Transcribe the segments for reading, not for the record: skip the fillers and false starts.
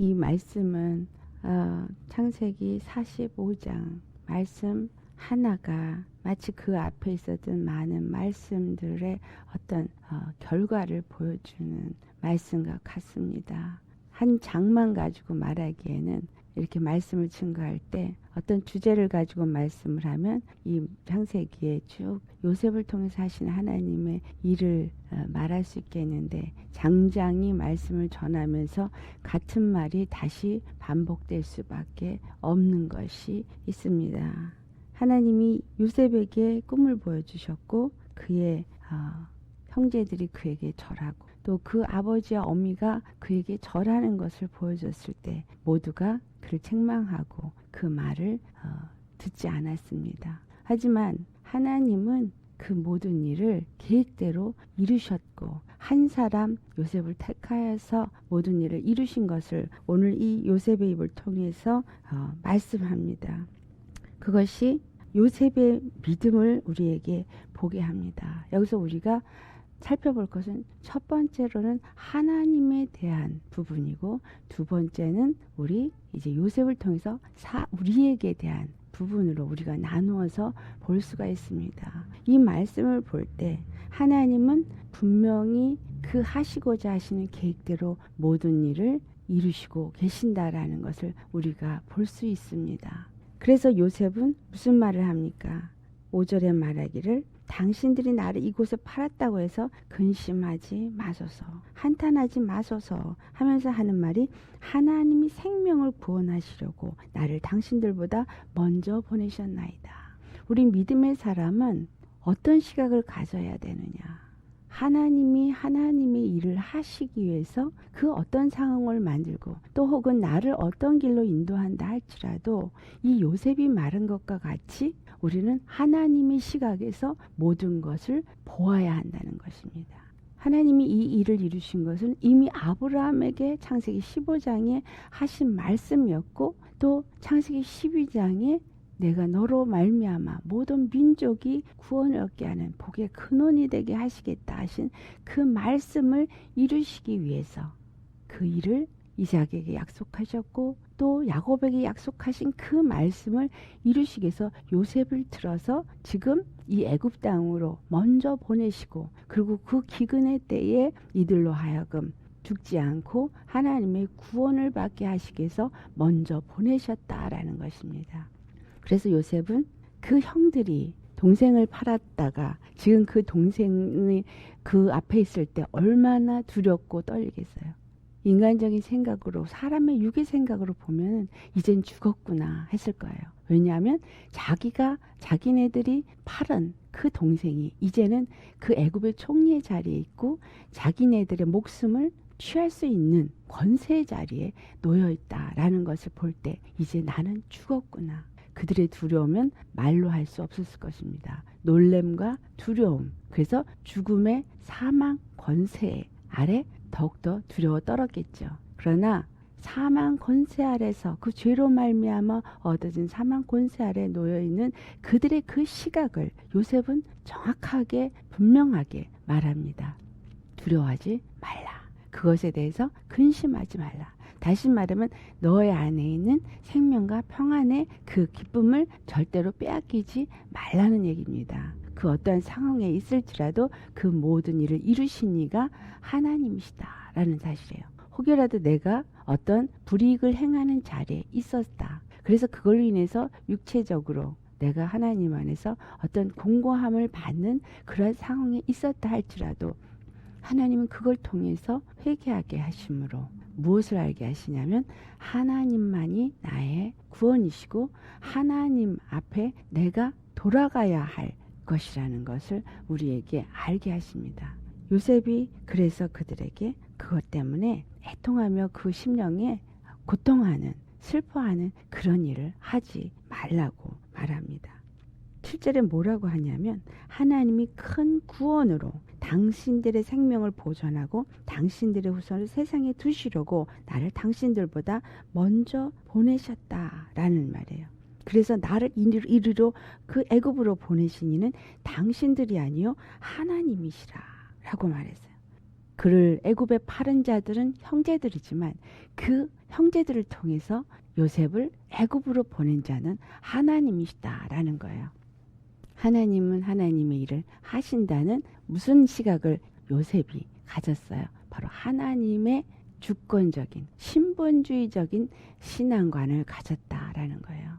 이 말씀은 창세기 45장 말씀 하나가 마치 그 앞에 있었던 많은 말씀들의 어떤 결과를 보여주는 말씀과 같습니다. 한 장만 가지고 말하기에는 이렇게 말씀을 증거할 때 어떤 주제를 가지고 말씀을 하면 이 창세기에 쭉 요셉을 통해서 하신 하나님의 일을 말할 수 있겠는데, 장장이 말씀을 전하면서 같은 말이 다시 반복될 수밖에 없는 것이 있습니다. 하나님이 요셉에게 꿈을 보여주셨고 그의 형제들이 그에게 절하고 또 그 아버지와 어미가 그에게 절하는 것을 보여줬을 때 모두가 그를 책망하고 그 말을 듣지 않았습니다. 하지만 하나님은 그 모든 일을 계획대로 이루셨고 한 사람 요셉을 택하여서 모든 일을 이루신 것을 오늘 이 요셉의 입을 통해서 말씀합니다. 그것이 요셉의 믿음을 우리에게 보게 합니다. 여기서 우리가 살펴볼 것은 첫 번째로는 하나님에 대한 부분이고, 두 번째는 우리 이제 요셉을 통해서 우리에게 대한 부분으로 우리가 나누어서 볼 수가 있습니다. 이 말씀을 볼 때 하나님은 분명히 그 하시고자 하시는 계획대로 모든 일을 이루시고 계신다라는 것을 우리가 볼 수 있습니다. 그래서 요셉은 무슨 말을 합니까? 5절에 말하기를 당신들이 나를 이곳에 팔았다고 해서 근심하지 마소서, 한탄하지 마소서 하면서 하는 말이 하나님이 생명을 구원하시려고 나를 당신들보다 먼저 보내셨나이다. 우리 믿음의 사람은 어떤 시각을 가져야 되느냐? 하나님이 하나님의 일을 하시기 위해서 그 어떤 상황을 만들고 또 혹은 나를 어떤 길로 인도한다 할지라도 이 요셉이 말한 것과 같이 우리는 하나님의 시각에서 모든 것을 보아야 한다는 것입니다. 하나님이 이 일을 이루신 것은 이미 아브라함에게 창세기 15장에 하신 말씀이었고, 또 창세기 12장에 내가 너로 말미암아 모든 민족이 구원을 얻게 하는 복의 근원이 되게 하시겠다 하신 그 말씀을 이루시기 위해서 그 일을 이삭에게 약속하셨고 또 야곱에게 약속하신 그 말씀을 이루시기 위해서 요셉을 들어서 지금 이 애굽 땅으로 먼저 보내시고, 그리고 그 기근의 때에 이들로 하여금 죽지 않고 하나님의 구원을 받게 하시기 위해서 먼저 보내셨다라는 것입니다. 그래서 요셉은 그 형들이 동생을 팔았다가 지금 그 동생이 그 앞에 있을 때 얼마나 두렵고 떨리겠어요. 인간적인 생각으로, 사람의 육의 생각으로 보면 이젠 죽었구나 했을 거예요. 왜냐하면 자기네들이 팔은 그 동생이 이제는 그 애굽의 총리의 자리에 있고 자기네들의 목숨을 취할 수 있는 권세의 자리에 놓여 있다라는 것을 볼 때 이제 나는 죽었구나. 그들의 두려움은 말로 할 수 없었을 것입니다. 놀램과 두려움, 그래서 죽음의 사망 권세 아래 더욱더 두려워 떨었겠죠. 그러나 사망 권세 아래서 그 죄로 말미암아 얻어진 사망 권세 아래 놓여있는 그들의 그 시각을 요셉은 정확하게 분명하게 말합니다. 두려워하지 말라. 그것에 대해서 근심하지 말라. 다시 말하면 너의 안에 있는 생명과 평안의 그 기쁨을 절대로 빼앗기지 말라는 얘기입니다. 그 어떠한 상황에 있을지라도 그 모든 일을 이루신 이가 하나님이시다라는 사실이에요. 혹여라도 내가 어떤 불이익을 행하는 자리에 있었다. 그래서 그걸로 인해서 육체적으로 내가 하나님 안에서 어떤 공고함을 받는 그런 상황에 있었다 할지라도 하나님은 그걸 통해서 회개하게 하심으로 무엇을 알게 하시냐면 하나님만이 나의 구원이시고 하나님 앞에 내가 돌아가야 할 것이라는 것을 우리에게 알게 하십니다. 요셉이 그래서 그들에게 그것 때문에 애통하며 그 심령에 고통하는, 슬퍼하는 그런 일을 하지 말라고 말합니다. 7절에 뭐라고 하냐면 하나님이 큰 구원으로 당신들의 생명을 보존하고 당신들의 후손을 세상에 두시려고 나를 당신들보다 먼저 보내셨다라는 말이에요. 그래서 나를 이리로 그 애굽으로 보내신 이는 당신들이 아니요 하나님이시라 라고 말했어요. 그를 애굽에 팔은 자들은 형제들이지만 그 형제들을 통해서 요셉을 애굽으로 보낸 자는 하나님이시다라는 거예요. 하나님은 하나님의 일을 하신다는 무슨 시각을 요셉이 가졌어요? 바로 하나님의 주권적인 신본주의적인 신앙관을 가졌다라는 거예요.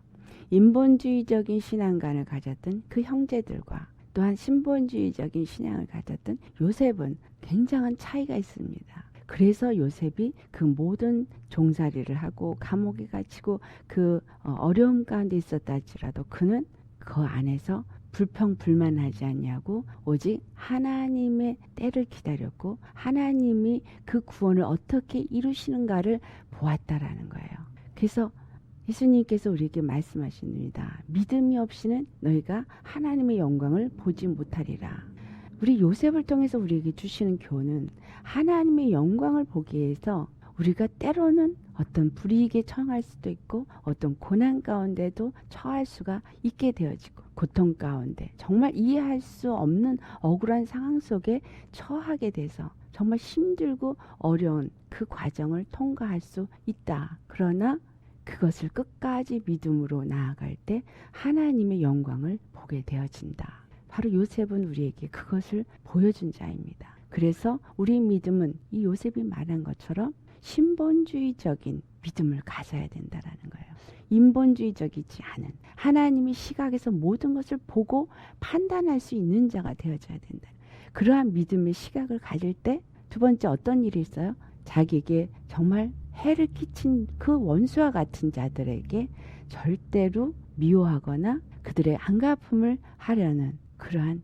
인본주의적인 신앙관을 가졌던 그 형제들과 또한 신본주의적인 신앙을 가졌던 요셉은 굉장한 차이가 있습니다. 그래서 요셉이 그 모든 종살이를 하고 감옥에 갇히고 그 어려움 가운데 있었다 할지라도 그는 그 안에서 불평불만하지 않냐고 오직 하나님의 때를 기다렸고 하나님이 그 구원을 어떻게 이루시는가를 보았다라는 거예요. 그래서 예수님께서 우리에게 말씀하십니다. 믿음이 없이는 너희가 하나님의 영광을 보지 못하리라. 우리 요셉을 통해서 우리에게 주시는 교훈은 하나님의 영광을 보기 위해서 우리가 때로는 어떤 불이익에 처할 수도 있고 어떤 고난 가운데도 처할 수가 있게 되어지고 고통 가운데 정말 이해할 수 없는 억울한 상황 속에 처하게 돼서 정말 힘들고 어려운 그 과정을 통과할 수 있다. 그러나 그것을 끝까지 믿음으로 나아갈 때 하나님의 영광을 보게 되어진다. 바로 요셉은 우리에게 그것을 보여준 자입니다. 그래서 우리 믿음은 이 요셉이 말한 것처럼 신본주의적인 믿음을 가져야 된다라는 거예요. 인본주의적이지 않은 하나님의 시각에서 모든 것을 보고 판단할 수 있는 자가 되어져야 된다. 그러한 믿음의 시각을 가질 때 두 번째 어떤 일이 있어요? 자기에게 정말 해를 끼친 그 원수와 같은 자들에게 절대로 미워하거나 그들의 안갚음을 하려는 그러한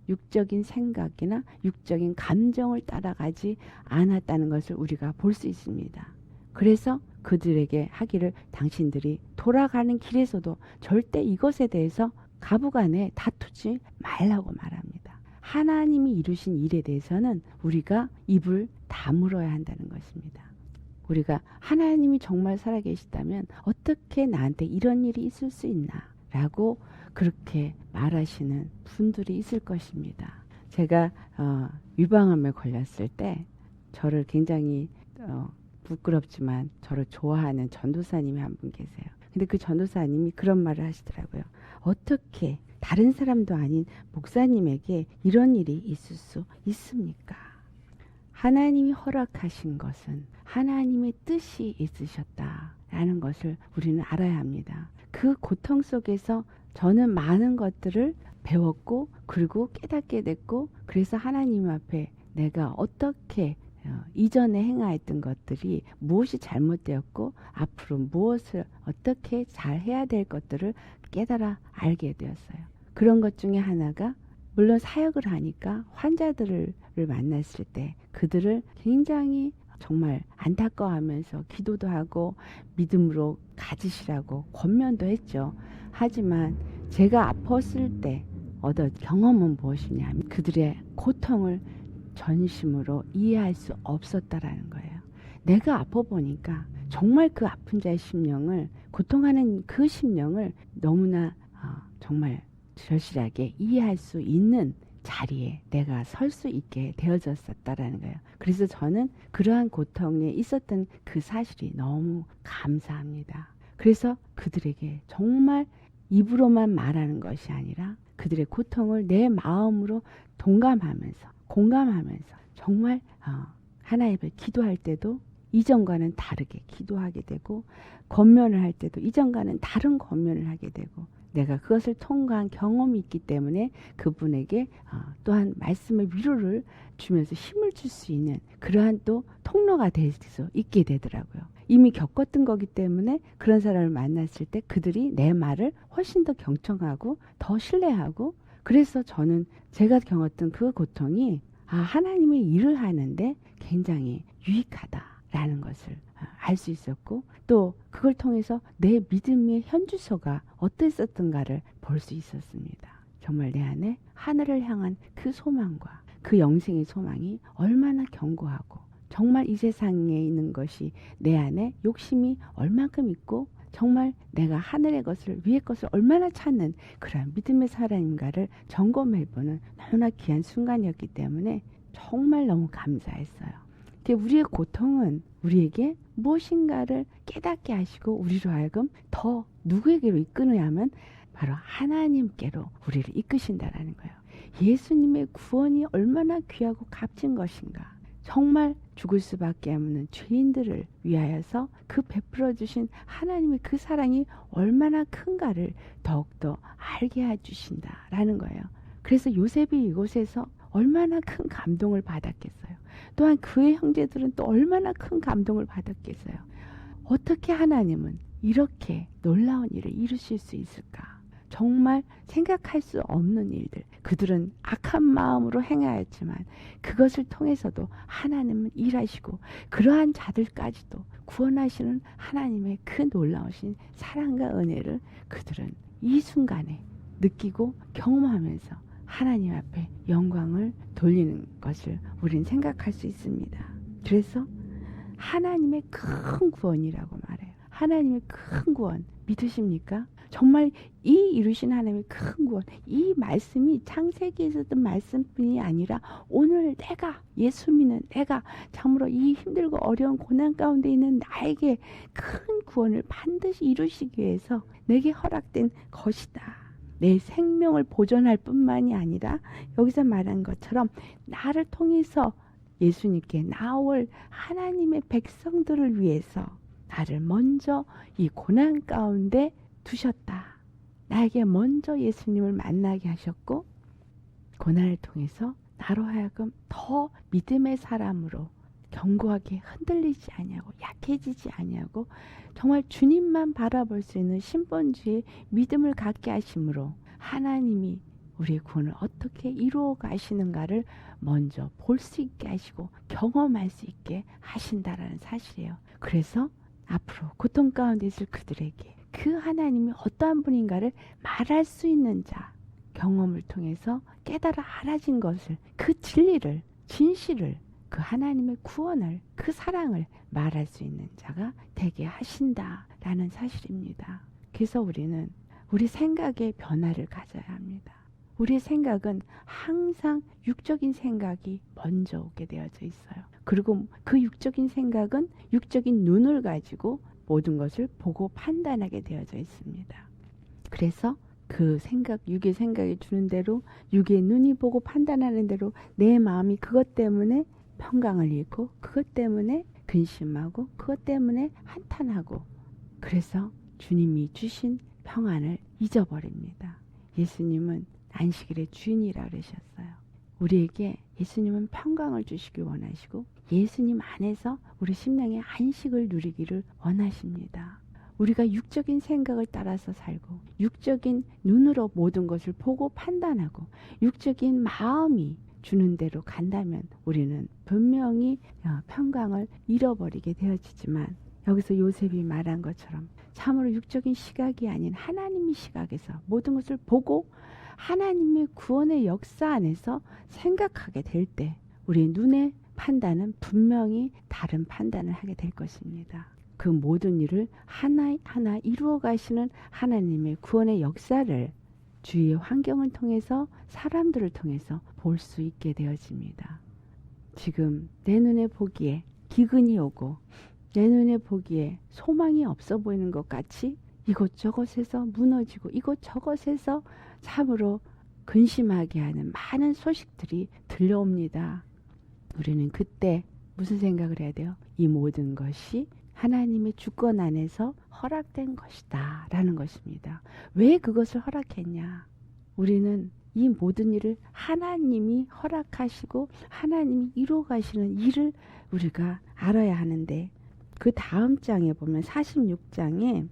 육적인 생각이나 육적인 감정을 따라가지 않았다는 것을 우리가 볼 수 있습니다. 그래서 그들에게 하기를 당신들이 돌아가는 길에서도 절대 이것에 대해서 가부간에 다투지 말라고 말합니다. 하나님이 이루신 일에 대해서는 우리가 입을 다물어야 한다는 것입니다. 우리가 하나님이 정말 살아계시다면 어떻게 나한테 이런 일이 있을 수 있나 라고 그렇게 말하시는 분들이 있을 것입니다. 제가 유방암에 걸렸을 때 저를 굉장히 부끄럽지만 저를 좋아하는 전도사님이 한 분 계세요. 근데 그 전도사님이 그런 말을 하시더라고요. 어떻게 다른 사람도 아닌 목사님에게 이런 일이 있을 수 있습니까? 하나님이 허락하신 것은 하나님의 뜻이 있으셨다라는 것을 우리는 알아야 합니다. 그 고통 속에서 저는 많은 것들을 배웠고 그리고 깨닫게 됐고 그래서 하나님 앞에 내가 어떻게 이전에 행하였던 것들이 무엇이 잘못되었고 앞으로 무엇을 어떻게 잘 해야 될 것들을 깨달아 알게 되었어요. 그런 것 중에 하나가 물론 사역을 하니까 환자들을 만났을 때 그들을 굉장히 정말 안타까워하면서 기도도 하고 믿음으로 가지시라고 권면도 했죠. 하지만 제가 아팠을 때 얻은 경험은 무엇이냐면 그들의 고통을 전심으로 이해할 수 없었다라는 거예요. 내가 아파 보니까 정말 그 아픈 자의 심령을 고통하는 그 심령을 너무나 정말 절실하게 이해할 수 있는 자리에 내가 설 수 있게 되어졌었다라는 거예요. 그래서 저는 그러한 고통에 있었던 그 사실이 너무 감사합니다. 그래서 그들에게 정말 입으로만 말하는 것이 아니라 그들의 고통을 내 마음으로 동감하면서 공감하면서 정말 하나님을 기도할 때도 이전과는 다르게 기도하게 되고 권면을 할 때도 이전과는 다른 권면을 하게 되고 내가 그것을 통과한 경험이 있기 때문에 그분에게 또한 말씀의 위로를 주면서 힘을 줄 수 있는 그러한 또 통로가 될 수 있게 되더라고요. 이미 겪었던 거기 때문에 그런 사람을 만났을 때 그들이 내 말을 훨씬 더 경청하고 더 신뢰하고 그래서 저는 제가 겪었던 그 고통이 하나님의 일을 하는데 굉장히 유익하다라는 것을 알 수 있었고 또 그걸 통해서 내 믿음의 현주소가 어땠었던가를 볼 수 있었습니다. 정말 내 안에 하늘을 향한 그 소망과 그 영생의 소망이 얼마나 견고하고 정말 이 세상에 있는 것이 내 안에 욕심이 얼만큼 있고 정말 내가 하늘의 것을 위의 것을 얼마나 찾는 그런 믿음의 사람인가를 점검해보는 너무나 귀한 순간이었기 때문에 정말 너무 감사했어요. 근데 우리의 고통은 우리에게 무엇인가를 깨닫게 하시고 우리로 하여금 더 누구에게로 이끄느냐 하면 바로 하나님께로 우리를 이끄신다라는 거예요. 예수님의 구원이 얼마나 귀하고 값진 것인가. 정말 죽을 수밖에 없는 죄인들을 위하여서 그 베풀어 주신 하나님의 그 사랑이 얼마나 큰가를 더욱더 알게 해주신다라는 거예요. 그래서 요셉이 이곳에서 얼마나 큰 감동을 받았겠어요. 또한 그의 형제들은 또 얼마나 큰 감동을 받았겠어요. 어떻게 하나님은 이렇게 놀라운 일을 이루실 수 있을까? 정말 생각할 수 없는 일들. 그들은 악한 마음으로 행하였지만 그것을 통해서도 하나님은 일하시고 그러한 자들까지도 구원하시는 하나님의 그 놀라우신 사랑과 은혜를 그들은 이 순간에 느끼고 경험하면서 하나님 앞에 영광을 돌리는 것을 우리는 생각할 수 있습니다. 그래서 하나님의 큰 구원이라고 말해요. 하나님의 큰 구원 믿으십니까? 정말 이 이루신 하나님의 큰 구원, 이 말씀이 창세기에 있었던 말씀뿐이 아니라 오늘 내가 예수 믿는 내가 참으로 이 힘들고 어려운 고난 가운데 있는 나에게 큰 구원을 반드시 이루시기 위해서 내게 허락된 것이다. 내 생명을 보존할 뿐만이 아니라 여기서 말한 것처럼 나를 통해서 예수님께 나올 하나님의 백성들을 위해서 나를 먼저 이 고난 가운데 두셨다. 나에게 먼저 예수님을 만나게 하셨고 고난을 통해서 나로 하여금 더 믿음의 사람으로 견고하게 흔들리지 아니하고 약해지지 아니하고 정말 주님만 바라볼 수 있는 신본주의 믿음을 갖게 하심으로 하나님이 우리의 구원을 어떻게 이루어 가시는가를 먼저 볼 수 있게 하시고 경험할 수 있게 하신다라는 사실이에요. 그래서 앞으로 고통 가운데 있을 그들에게 그 하나님이 어떠한 분인가를 말할 수 있는 자, 경험을 통해서 깨달아 알아진 것을, 그 진리를, 진실을, 그 하나님의 구원을, 그 사랑을 말할 수 있는 자가 되게 하신다라는 사실입니다. 그래서 우리는 우리 생각의 변화를 가져야 합니다. 우리의 생각은 항상 육적인 생각이 먼저 오게 되어져 있어요. 그리고 그 육적인 생각은 육적인 눈을 가지고 모든 것을 보고 판단하게 되어져 있습니다. 그래서 그 생각, 육의 생각이 주는 대로 육의 눈이 보고 판단하는 대로 내 마음이 그것 때문에 평강을 잃고 그것 때문에 근심하고 그것 때문에 한탄하고 그래서 주님이 주신 평안을 잊어버립니다. 예수님은 안식일의 주인이라 그러셨어요. 우리에게 예수님은 평강을 주시길 원하시고 예수님 안에서 우리 심령의 안식을 누리기를 원하십니다. 우리가 육적인 생각을 따라서 살고 육적인 눈으로 모든 것을 보고 판단하고 육적인 마음이 주는 대로 간다면 우리는 분명히 평강을 잃어버리게 되어지지만 여기서 요셉이 말한 것처럼 참으로 육적인 시각이 아닌 하나님의 시각에서 모든 것을 보고 하나님의 구원의 역사 안에서 생각하게 될 때 우리 눈의 판단은 분명히 다른 판단을 하게 될 것입니다. 그 모든 일을 하나하나 이루어 가시는 하나님의 구원의 역사를 주위의 환경을 통해서 사람들을 통해서 볼 수 있게 되어집니다. 지금 내 눈에 보기에 기근이 오고 내 눈에 보기에 소망이 없어 보이는 것 같이 이곳저곳에서 무너지고 이곳저곳에서 참으로 근심하게 하는 많은 소식들이 들려옵니다. 우리는 그때 무슨 생각을 해야 돼요? 이 모든 것이 하나님의 주권 안에서 허락된 것이다 라는 것입니다. 왜 그것을 허락했냐? 우리는 이 모든 일을 하나님이 허락하시고 하나님이 이루어 가시는 일을 우리가 알아야 하는데 그 다음 장에 보면 46장에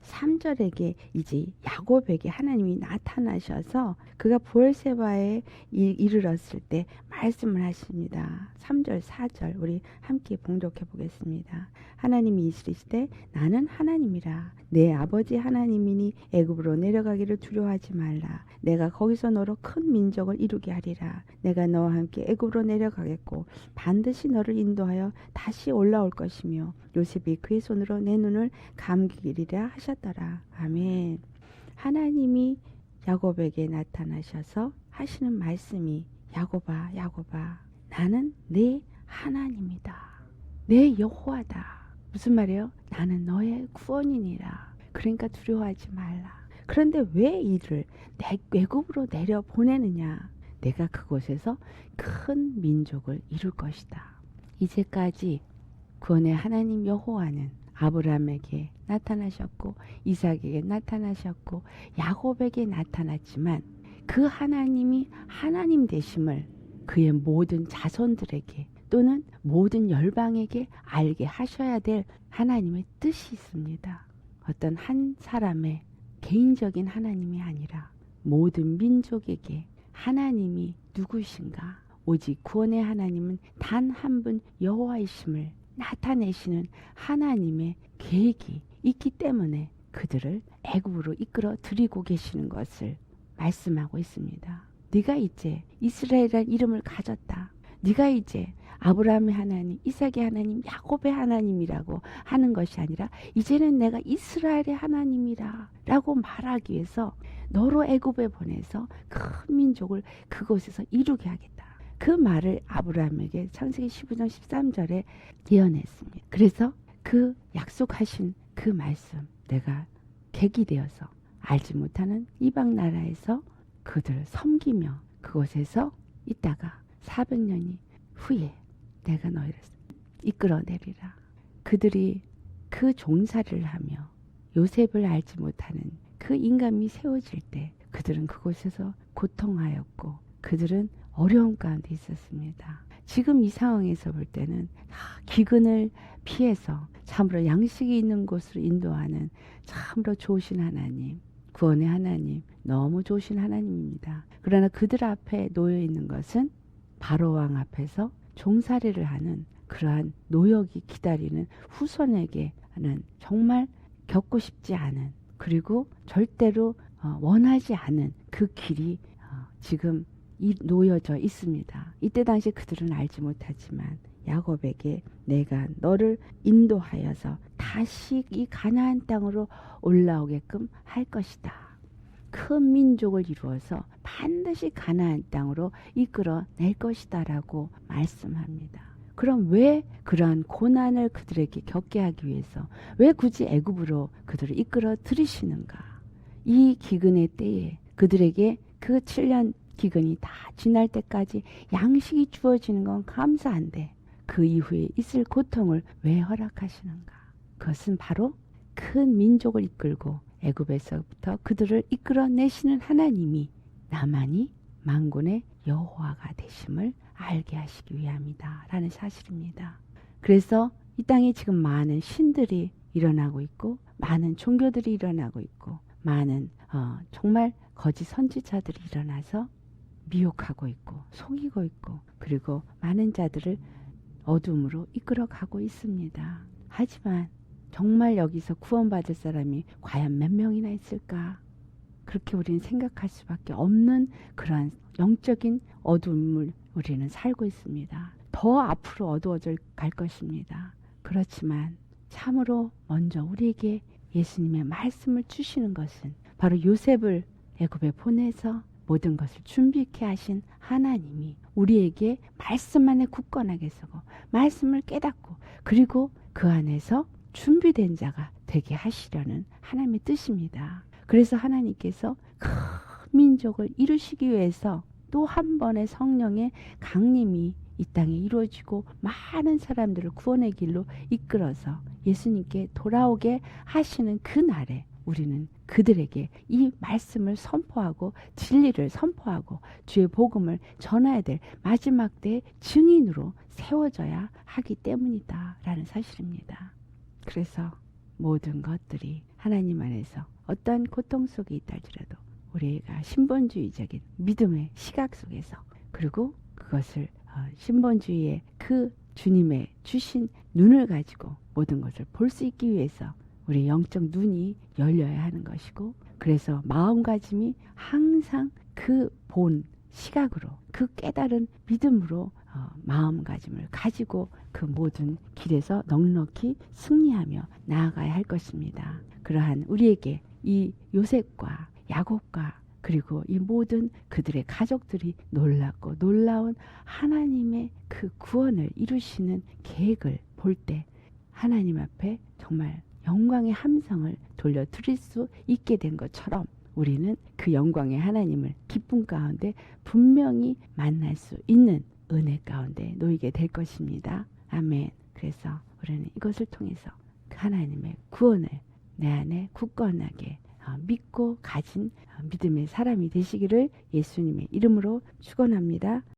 3절에게 이제 야곱에게 하나님이 나타나셔서 그가 브엘세바에 이르렀을 때 말씀을 하십니다. 3절 4절 우리 함께 봉독해 보겠습니다. 하나님이 이르시되 나는 하나님이라 내 아버지 하나님이니 애굽으로 내려가기를 두려워하지 말라. 내가 거기서 너로 큰 민족을 이루게 하리라. 내가 너와 함께 애굽으로 내려가겠고 반드시 너를 인도하여 다시 올라올 것이며 요셉이 그의 손으로 내 눈을 감기리라 하셨더라. 아멘. 하나님이 야곱에게 나타나셔서 하시는 말씀이 야곱아 야곱아 나는 내 하나님이다. 내 여호와다. 무슨 말이에요? 나는 너의 구원이니라. 그러니까 두려워하지 말라. 그런데 왜 이를 외국으로 내려 보내느냐? 내가 그곳에서 큰 민족을 이룰 것이다. 이제까지 구원의 하나님 여호와는 아브라함에게 나타나셨고 이삭에게 나타나셨고 야곱에게 나타났지만 그 하나님이 하나님 되심을 그의 모든 자손들에게 또는 모든 열방에게 알게 하셔야 될 하나님의 뜻이 있습니다. 어떤 한 사람의 개인적인 하나님이 아니라 모든 민족에게 하나님이 누구신가? 오직 구원의 하나님은 단 한 분 여호와이심을 나타내시는 하나님의 계획이 있기 때문에 그들을 애굽으로 이끌어 들이고 계시는 것을 말씀하고 있습니다. 네가 이제 이스라엘이라는 이름을 가졌다. 네가 이제 아브라함의 하나님, 이삭의 하나님, 야곱의 하나님이라고 하는 것이 아니라 이제는 내가 이스라엘의 하나님이라 라고 말하기 위해서 너로 애굽에 보내서 큰 민족을 그곳에서 이루게 하겠다. 그 말을 아브라함에게 창세기 15장 13절에 예언했습니다. 그래서 그 약속하신 그 말씀 내가 객이 되어서 알지 못하는 이방 나라에서 그들을 섬기며 그곳에서 있다가 400년이 후에 내가 너희를 이끌어내리라. 그들이 그 종살이를 하며 요셉을 알지 못하는 그 인감이 세워질 때 그들은 그곳에서 고통하였고 그들은 어려움 가운데 있었습니다. 지금 이 상황에서 볼 때는 기근을 피해서 참으로 양식이 있는 곳으로 인도하는 참으로 좋으신 하나님, 구원의 하나님, 너무 좋으신 하나님입니다. 그러나 그들 앞에 놓여 있는 것은 바로왕 앞에서 종살이를 하는 그러한 노역이 기다리는 후손에게는 정말 겪고 싶지 않은 그리고 절대로 원하지 않은 그 길이 지금 놓여져 있습니다. 이때 당시 그들은 알지 못하지만 야곱에게 내가 너를 인도하여서 다시 이 가나안 땅으로 올라오게끔 할 것이다. 큰 민족을 이루어서 반드시 가나안 땅으로 이끌어낼 것이다 라고 말씀합니다. 그럼 왜 그러한 고난을 그들에게 겪게 하기 위해서 왜 굳이 애굽으로 그들을 이끌어 들이시는가? 이 기근의 때에 그들에게 그 7년 기근이 다 지날 때까지 양식이 주어지는 건 감사한데 그 이후에 있을 고통을 왜 허락하시는가? 그것은 바로 큰 민족을 이끌고 애굽에서부터 그들을 이끌어내시는 하나님이 나만이 만군의 여호와가 되심을 알게 하시기 위함이다 라는 사실입니다. 그래서 이 땅에 지금 많은 신들이 일어나고 있고 많은 종교들이 일어나고 있고 많은 정말 거짓 선지자들이 일어나서 미혹하고 있고 속이고 있고 그리고 많은 자들을 어둠으로 이끌어가고 있습니다. 하지만 정말 여기서 구원받을 사람이 과연 몇 명이나 있을까? 그렇게 우리는 생각할 수밖에 없는 그러한 영적인 어둠을 우리는 살고 있습니다. 더 앞으로 어두워져 갈 것입니다. 그렇지만 참으로 먼저 우리에게 예수님의 말씀을 주시는 것은 바로 요셉을 애굽에 보내서 모든 것을 준비케 하신 하나님이 우리에게 말씀 안에 굳건하게 서고 말씀을 깨닫고 그리고 그 안에서 준비된 자가 되게 하시려는 하나님의 뜻입니다. 그래서 하나님께서 큰 민족을 이루시기 위해서 또 한 번의 성령의 강림이 이 땅에 이루어지고 많은 사람들을 구원의 길로 이끌어서 예수님께 돌아오게 하시는 그 날에 우리는 그들에게 이 말씀을 선포하고 진리를 선포하고 주의 복음을 전해야 될 마지막 때의 증인으로 세워져야 하기 때문이다 라는 사실입니다. 그래서 모든 것들이 하나님 안에서 어떤 고통 속에 있다 할지라도 우리가 신본주의적인 믿음의 시각 속에서 그리고 그것을 신본주의의 그 주님의 주신 눈을 가지고 모든 것을 볼 수 있기 위해서 우리 영적 눈이 열려야 하는 것이고 그래서 마음가짐이 항상 그 본 시각으로 그 깨달은 믿음으로 마음가짐을 가지고 그 모든 길에서 넉넉히 승리하며 나아가야 할 것입니다. 그러한 우리에게 이 요셉과 야곱과 그리고 이 모든 그들의 가족들이 놀랍고 놀라운 하나님의 그 구원을 이루시는 계획을 볼 때 하나님 앞에 정말 영광의 함성을 돌려 드릴 수 있게 된 것처럼 우리는 그 영광의 하나님을 기쁨 가운데 분명히 만날 수 있는 은혜 가운데 놓이게 될 것입니다. 아멘. 그래서 우리는 이것을 통해서 그 하나님의 구원을 내 안에 굳건하게 믿고 가진 믿음의 사람이 되시기를 예수님의 이름으로 축원합니다.